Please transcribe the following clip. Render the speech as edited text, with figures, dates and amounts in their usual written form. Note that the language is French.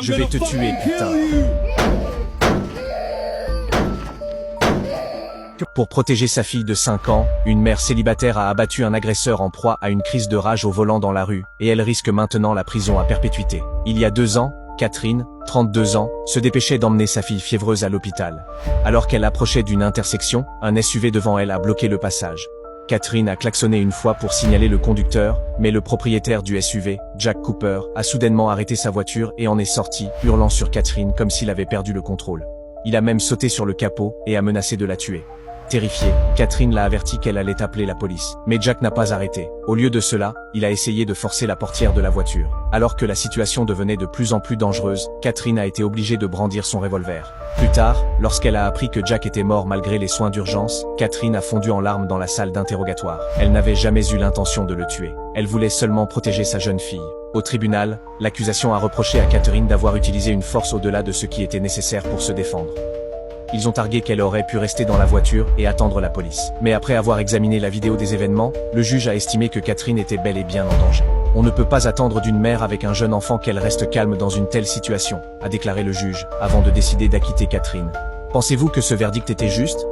Je vais te tuer, putain. Pour protéger sa fille de 5 ans, une mère célibataire a abattu un agresseur en proie à une crise de rage au volant dans la rue, et elle risque maintenant la prison à perpétuité. Il y a 2 ans, Catherine, 32 ans, se dépêchait d'emmener sa fille fiévreuse à l'hôpital. Alors qu'elle approchait d'une intersection, un SUV devant elle a bloqué le passage. Catherine a klaxonné une fois pour signaler le conducteur, mais le propriétaire du SUV, Jack Cooper, a soudainement arrêté sa voiture et en est sorti, hurlant sur Catherine comme s'il avait perdu le contrôle. Il a même sauté sur le capot et a menacé de la tuer. Terrifiée, Catherine l'a averti qu'elle allait appeler la police. Mais Jack n'a pas arrêté. Au lieu de cela, il a essayé de forcer la portière de la voiture. Alors que la situation devenait de plus en plus dangereuse, Catherine a été obligée de brandir son revolver. Plus tard, lorsqu'elle a appris que Jack était mort malgré les soins d'urgence, Catherine a fondu en larmes dans la salle d'interrogatoire. Elle n'avait jamais eu l'intention de le tuer. Elle voulait seulement protéger sa jeune fille. Au tribunal, l'accusation a reproché à Catherine d'avoir utilisé une force au-delà de ce qui était nécessaire pour se défendre. Ils ont argué qu'elle aurait pu rester dans la voiture et attendre la police. Mais après avoir examiné la vidéo des événements, le juge a estimé que Catherine était bel et bien en danger. On ne peut pas attendre d'une mère avec un jeune enfant qu'elle reste calme dans une telle situation, a déclaré le juge, avant de décider d'acquitter Catherine. Pensez-vous que ce verdict était juste ?